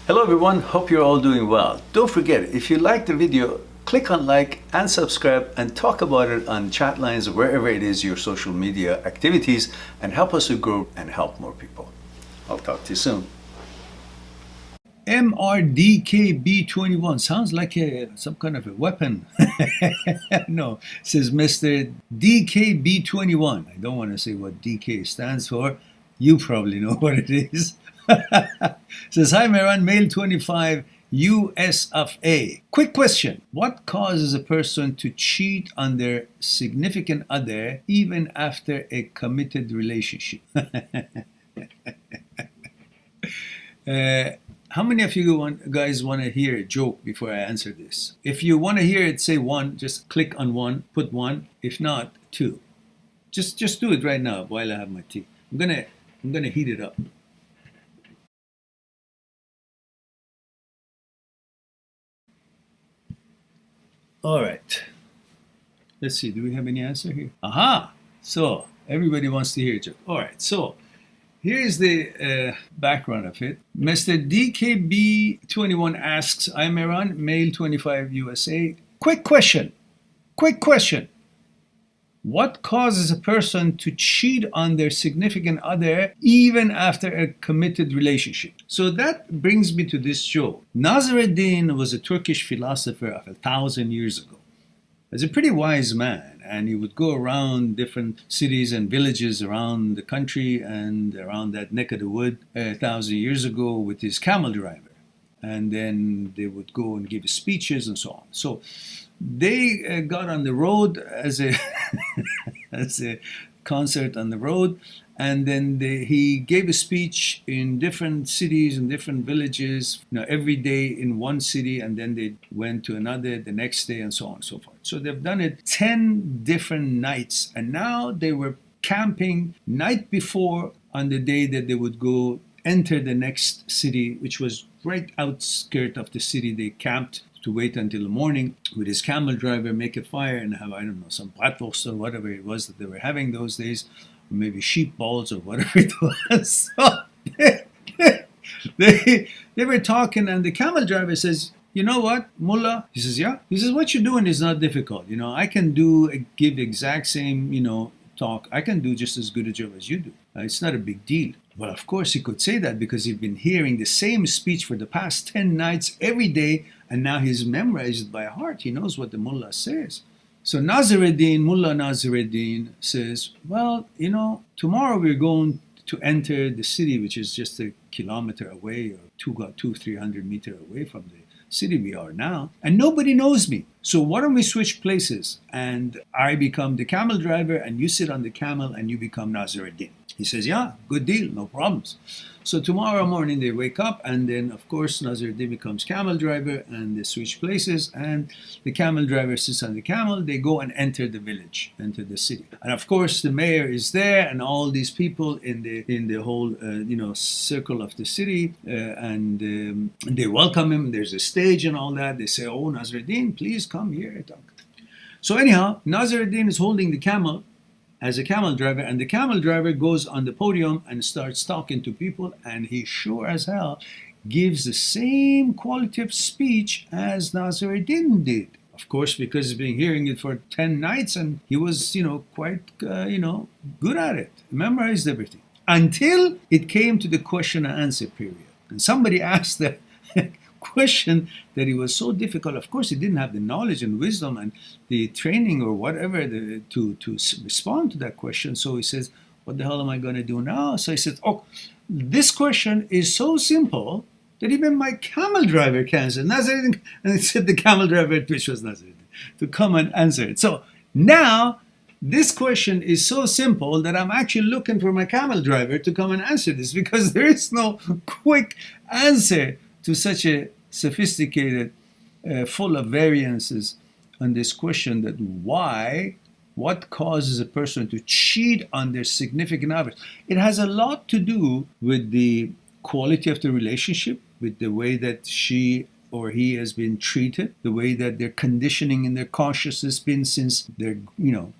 Hello everyone, hope you're all doing well. Don't forget, if you like the video, click on like and subscribe and talk about it on chat lines or wherever it is your social media activities, and help us to grow and help more people. I'll talk to you soon. MRDKB21 sounds like some kind of a weapon. No, it says Mr. DKB21. I don't want to say what DK stands for. You probably know what it is. Says, hi Mehran, male 25, US of A. Quick question. What causes a person to cheat on their significant other even after a committed relationship? How many of you guys want to hear a joke before I answer this? If you want to hear it, say one. Just click on one, put one. If not, two. Just do it right now while I have my tea. I'm gonna heat it up. All right. Let's see. Do we have any answer here? Aha! So everybody wants to hear a joke. All right. So here's the background of it. Mr. DKB21 asks, I'm Mehran, male 25 USA. Quick question. What causes a person to cheat on their significant other even after a committed relationship? So that brings me to this joke. Nasruddin was a Turkish philosopher of 1,000 years ago. He was a pretty wise man, and he would go around different cities and villages around the country and around that neck of the wood 1,000 years ago with his camel driver. And then they would go and give speeches and so on. So they got on the road as a as a concert on the road, and then he gave a speech in different cities and different villages, every day in one city, and then they went to another the next day, and so on and so forth. So they've done it 10 different nights, and now they were camping night before on the day that they would go enter the next city, which was right outskirt of the city. They camped to wait until the morning with his camel driver, make a fire, and have, I don't know, some bratwurst or whatever it was that they were having those days, or maybe sheep balls or whatever it was. So they were talking, and the camel driver says, you know what, Mullah? He says, yeah. He says, what you're doing is not difficult. I can give the exact same, talk. I can do just as good a job as you do. It's not a big deal. Well, of course, he could say that because he'd been hearing the same speech for the past 10 nights every day, and now he's memorized it by heart. He knows what the mullah says. So Mullah Nasruddin says, well, tomorrow we're going to enter the city, which is just a kilometer away, or 300 meters away from the city we are now, and nobody knows me. So why don't we switch places, and I become the camel driver, and you sit on the camel, and you become Nasruddin. He says, yeah, good deal, no problems. So tomorrow morning they wake up, and then of course Nasruddin becomes camel driver, and they switch places, and the camel driver sits on the camel. They go and enter the village, enter the city, and of course the mayor is there, and all these people in the whole circle of the city, and they welcome him. There's a stage and all that. They say, oh, Nasruddin, please come here, talk. So anyhow, Nasruddin is holding the camel as a camel driver, and the camel driver goes on the podium and starts talking to people, and he sure as hell gives the same quality of speech as Nasruddin did. Of course, because he's been hearing it for 10 nights, and he was, quite, good at it, memorized everything. Until it came to the question and answer period. And somebody asked the question that it was so difficult. Of course, he didn't have the knowledge and wisdom and the training or whatever to respond to that question. So he says, what the hell am I going to do now? So he says, oh, this question is so simple that even my camel driver can answer. And he said the camel driver, which was Nasruddin, to come and answer it. So now this question is so simple that I'm actually looking for my camel driver to come and answer this, because there is no quick answer to such a sophisticated, full of variances on this question, that what causes a person to cheat on their significant others. It has a lot to do with the quality of the relationship, with the way that she or he has been treated, the way that their conditioning and their consciousness been since their,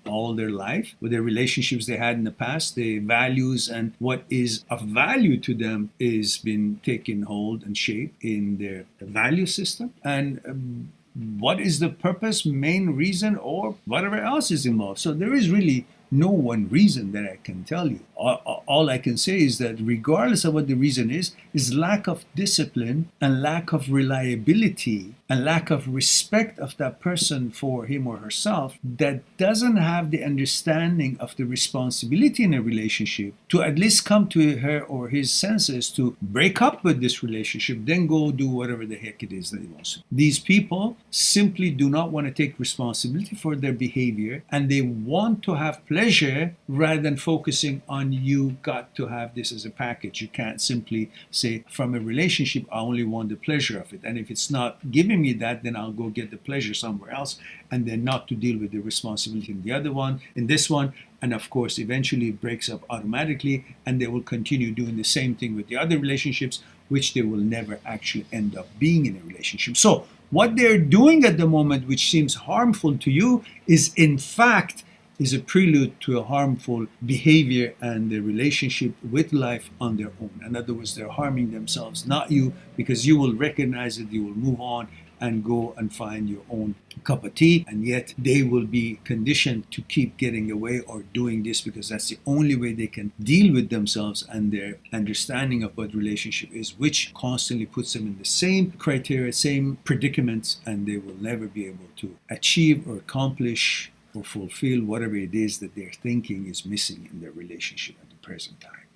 all their life, with their relationships they had in the past, the values and what is of value to them is been taken hold and shape in their value system. And what is the purpose, main reason, or whatever else is involved. So there is really no one reason that I can tell you. All I can say is that regardless of what the reason is lack of discipline and lack of reliability and lack of respect of that person for him or herself that doesn't have the understanding of the responsibility in a relationship to at least come to her or his senses to break up with this relationship, then go do whatever the heck it is that he wants to. These people simply do not want to take responsibility for their behavior, and they want to have pleasure rather than focusing on you got to have this as a package. You can't simply say from a relationship I only want the pleasure of it, and if it's not giving me that, then I'll go get the pleasure somewhere else, and then not to deal with the responsibility in the other one, in this one. And of course eventually it breaks up automatically, and they will continue doing the same thing with the other relationships, which they will never actually end up being in a relationship. So what they're doing at the moment, which seems harmful to you, is in fact is a prelude to a harmful behavior and the relationship with life on their own. In other words, they're harming themselves, not you, because you will recognize it, you will move on and go and find your own cup of tea, and yet they will be conditioned to keep getting away or doing this because that's the only way they can deal with themselves and their understanding of what relationship is, which constantly puts them in the same criteria, same predicaments, and they will never be able to achieve or accomplish or fulfill whatever it is that they're thinking is missing in their relationship at the present time.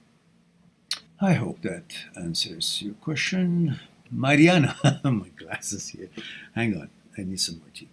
I hope that answers your question. Mariana, my glasses here. Hang on, I need some more tea.